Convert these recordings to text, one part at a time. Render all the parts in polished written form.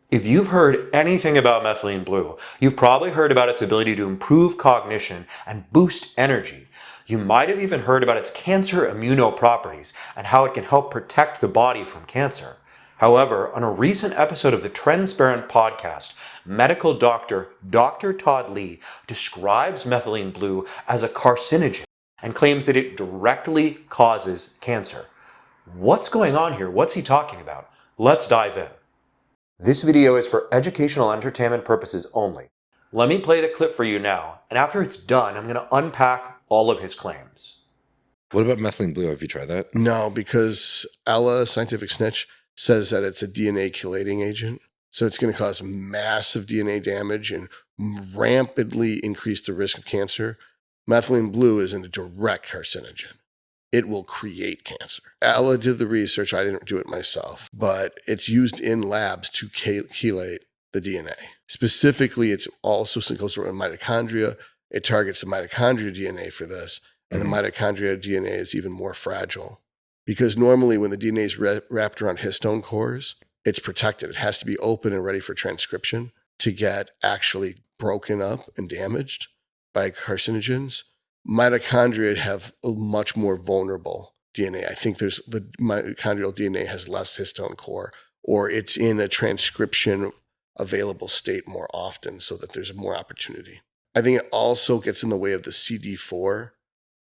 If you've heard anything about methylene blue, you've probably heard about its ability to improve cognition and boost energy. You might have even heard about its cancer immunoproperties and how it can help protect the body from cancer. However, on a recent episode of the Trensparent Podcast, medical doctor Dr. Todd Lee describes methylene blue as a carcinogen and claims that it directly causes cancer. What's going on here? What's he talking about? Let's dive in. This video is for educational entertainment purposes only. Let me play the clip for you now, and after it's done, I'm going to unpack all of his claims. What about methylene blue? Have you tried that? No, because Ella, scientific snitch, says that it's a DNA chelating agent. So it's going to cause massive DNA damage and rampantly increase the risk of cancer. Methylene blue isn't a direct carcinogen. It will create cancer. Ella did the research. I didn't do it myself, but it's used in labs to chelate the DNA. Specifically, it's also goes around mitochondria. It targets the mitochondria DNA for this, and the mitochondria DNA is even more fragile because normally when the DNA is wrapped around histone cores, it's protected. It has to be open and ready for transcription to get actually broken up and damaged by carcinogens. Mitochondria have a much more vulnerable DNA. I think the mitochondrial DNA has less histone core, or it's in a transcription available state more often so that there's more opportunity. I think it also gets in the way of the CD4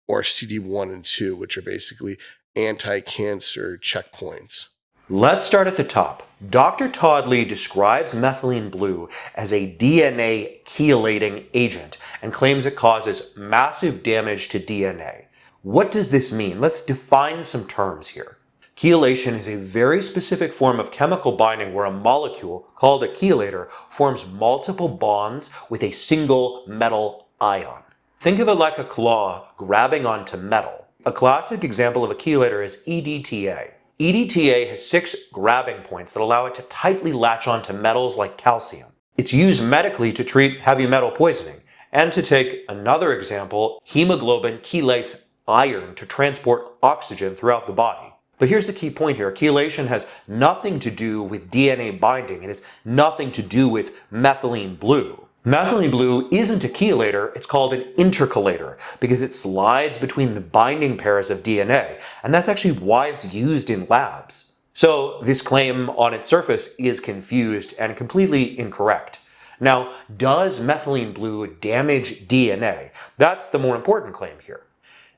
or CD1 and 2, which are basically anti-cancer checkpoints. Let's start at the top. Dr. Todd Lee describes methylene blue as a DNA chelating agent and claims it causes massive damage to DNA. What does this mean? Let's define some terms here. Chelation is a very specific form of chemical binding where a molecule, called a chelator, forms multiple bonds with a single metal ion. Think of it like a claw grabbing onto metal. A classic example of a chelator is EDTA. EDTA has 6 grabbing points that allow it to tightly latch onto metals like calcium. It's used medically to treat heavy metal poisoning. And to take another example, hemoglobin chelates iron to transport oxygen throughout the body. But here's the key point here. Chelation has nothing to do with DNA binding. It has nothing to do with methylene blue. Methylene blue isn't a chelator, it's called an intercalator because it slides between the binding pairs of DNA, and that's actually why it's used in labs. So this claim on its surface is confused and completely incorrect. Now, does methylene blue damage DNA? That's the more important claim here.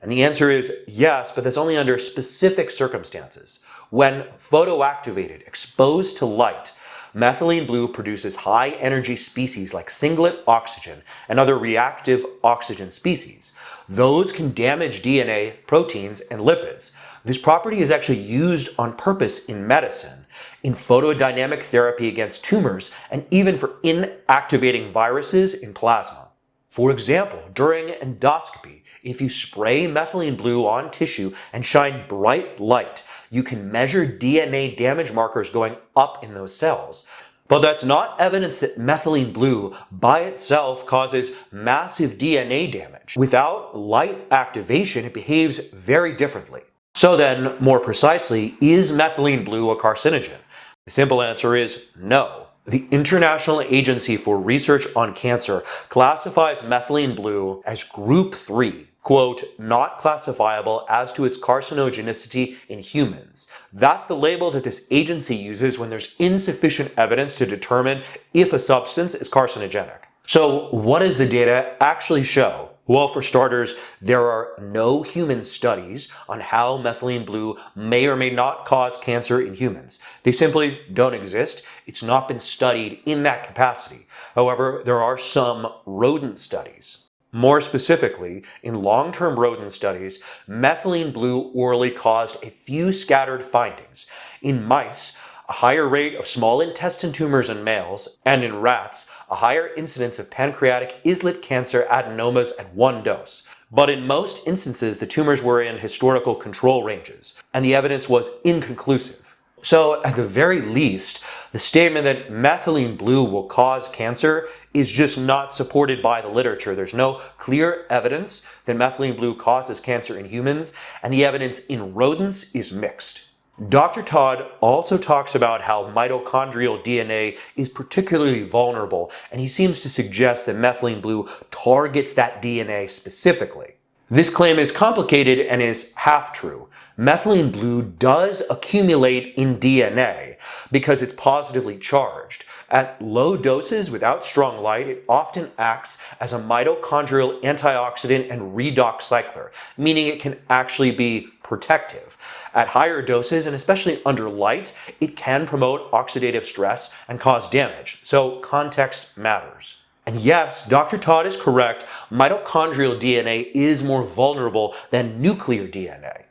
And the answer is yes, but that's only under specific circumstances. When photoactivated, exposed to light, methylene blue produces high-energy species like singlet oxygen and other reactive oxygen species. Those can damage DNA, proteins, and lipids. This property is actually used on purpose in medicine, in photodynamic therapy against tumors, and even for inactivating viruses in plasma. For example, during endoscopy, if you spray methylene blue on tissue and shine bright light, you can measure DNA damage markers going up in those cells. But that's not evidence that methylene blue by itself causes massive DNA damage. Without light activation, it behaves very differently. So then, more precisely, is methylene blue a carcinogen? The simple answer is no. The International Agency for Research on Cancer classifies methylene blue as Group 3, quote, not classifiable as to its carcinogenicity in humans. That's the label that this agency uses when there's insufficient evidence to determine if a substance is carcinogenic. So what does the data actually show? Well, for starters, there are no human studies on how methylene blue may or may not cause cancer in humans. They simply don't exist. It's not been studied in that capacity. However, there are some rodent studies. More specifically, in long-term rodent studies, methylene blue orally caused a few scattered findings. In mice, a higher rate of small intestine tumors in males, and in rats, a higher incidence of pancreatic islet cancer adenomas at 1 dose. But in most instances, the tumors were in historical control ranges, and the evidence was inconclusive. So, at the very least, the statement that methylene blue will cause cancer is just not supported by the literature. There's no clear evidence that methylene blue causes cancer in humans, and the evidence in rodents is mixed. Dr. Todd also talks about how mitochondrial DNA is particularly vulnerable, and he seems to suggest that methylene blue targets that DNA specifically. This claim is complicated and is half true. Methylene blue does accumulate in DNA because it's positively charged. At low doses without strong light, it often acts as a mitochondrial antioxidant and redox cycler, meaning it can actually be protective. At higher doses, and especially under light, it can promote oxidative stress and cause damage, so context matters. And yes, Dr. Todd is correct, mitochondrial DNA is more vulnerable than nuclear DNA.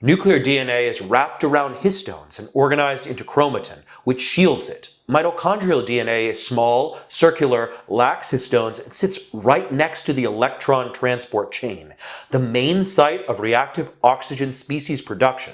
Nuclear DNA is wrapped around histones and organized into chromatin, which shields it. Mitochondrial DNA is small, circular, lacks histones, and sits right next to the electron transport chain, the main site of reactive oxygen species production.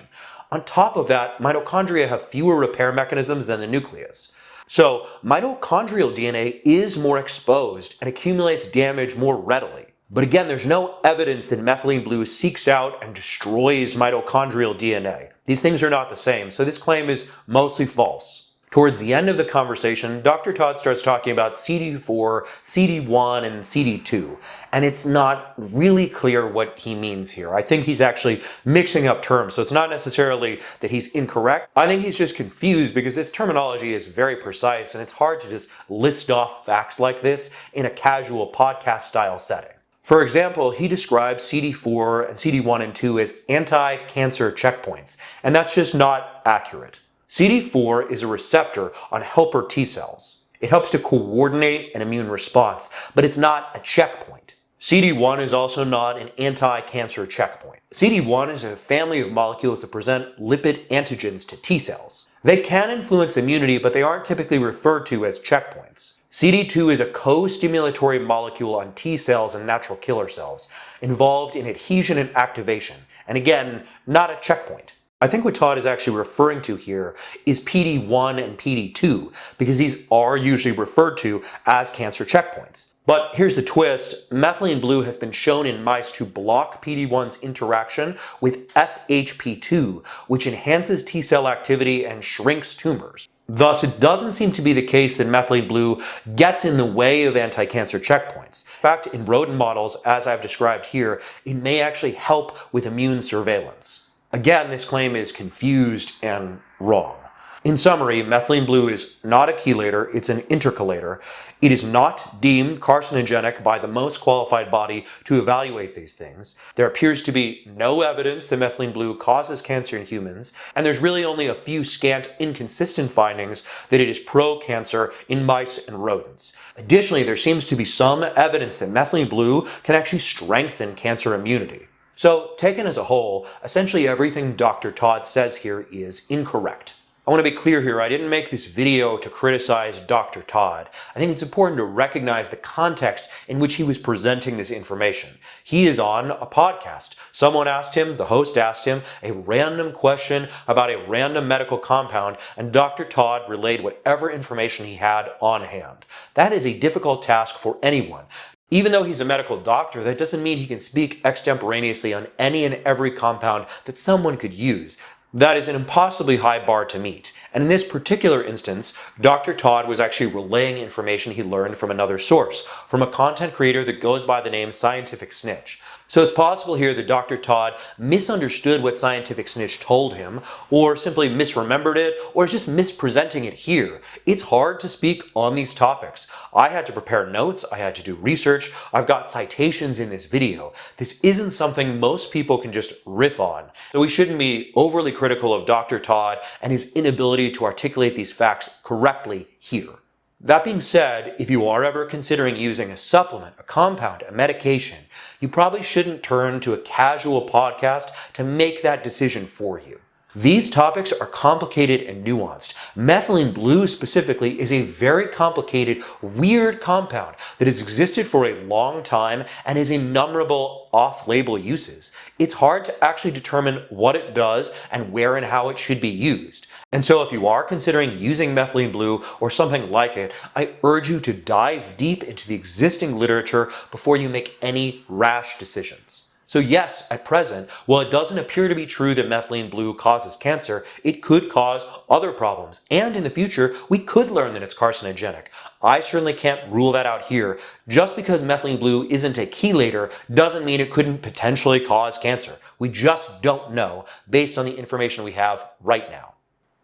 On top of that, mitochondria have fewer repair mechanisms than the nucleus. So, mitochondrial DNA is more exposed and accumulates damage more readily. But again, there's no evidence that methylene blue seeks out and destroys mitochondrial DNA. These things are not the same, so this claim is mostly false. Towards the end of the conversation, Dr. Todd starts talking about CD4, CD1, and CD2, and it's not really clear what he means here. I think he's actually mixing up terms, so it's not necessarily that he's incorrect. I think he's just confused because this terminology is very precise, and it's hard to just list off facts like this in a casual podcast-style setting. For example, he describes CD4 and CD1 and 2 as anti-cancer checkpoints, and that's just not accurate. CD4 is a receptor on helper T cells. It helps to coordinate an immune response, but it's not a checkpoint. CD1 is also not an anti-cancer checkpoint. CD1 is a family of molecules that present lipid antigens to T cells. They can influence immunity, but they aren't typically referred to as checkpoints. CD2 is a co-stimulatory molecule on T cells and natural killer cells, involved in adhesion and activation, and again, not a checkpoint. I think what Todd is actually referring to here is PD1 and PD2, because these are usually referred to as cancer checkpoints. But here's the twist, methylene blue has been shown in mice to block PD1's interaction with SHP2, which enhances T cell activity and shrinks tumors. Thus, it doesn't seem to be the case that methylene blue gets in the way of anti-cancer checkpoints. In fact, in rodent models, as I've described here, it may actually help with immune surveillance. Again, this claim is confused and wrong. In summary, methylene blue is not a chelator, it's an intercalator. It is not deemed carcinogenic by the most qualified body to evaluate these things. There appears to be no evidence that methylene blue causes cancer in humans, and there's really only a few scant inconsistent findings that it is pro-cancer in mice and rodents. Additionally, there seems to be some evidence that methylene blue can actually strengthen cancer immunity. So, taken as a whole, essentially everything Dr. Todd says here is incorrect. I want to be clear here, I didn't make this video to criticize Dr. Todd. I think it's important to recognize the context in which he was presenting this information. He is on a podcast. Someone asked him, the host asked him, a random question about a random medical compound, and Dr. Todd relayed whatever information he had on hand. That is a difficult task for anyone. Even though he's a medical doctor, that doesn't mean he can speak extemporaneously on any and every compound that someone could use. That is an impossibly high bar to meet. And in this particular instance, Dr. Todd was actually relaying information he learned from another source, from a content creator that goes by the name Scientific Snitch. So it's possible here that Dr. Todd misunderstood what Scientific Snitch told him, or simply misremembered it, or is just mispresenting it here. It's hard to speak on these topics. I had to prepare notes, I had to do research, I've got citations in this video. This isn't something most people can just riff on. So we shouldn't be overly critical of Dr. Todd and his inability to articulate these facts correctly here. That being said, if you are ever considering using a supplement, a compound, a medication, you probably shouldn't turn to a casual podcast to make that decision for you. These topics are complicated and nuanced. Methylene blue specifically is a very complicated, weird compound that has existed for a long time and is innumerable off-label uses. It's hard to actually determine what it does and where and how it should be used. And so if you are considering using methylene blue or something like it, I urge you to dive deep into the existing literature before you make any rash decisions. So yes, at present, while it doesn't appear to be true that methylene blue causes cancer, it could cause other problems. And in the future, we could learn that it's carcinogenic. I certainly can't rule that out here. Just because methylene blue isn't a chelator doesn't mean it couldn't potentially cause cancer. We just don't know based on the information we have right now.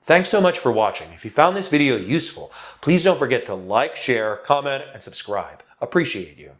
Thanks so much for watching. If you found this video useful, please don't forget to like, share, comment, and subscribe. Appreciate you.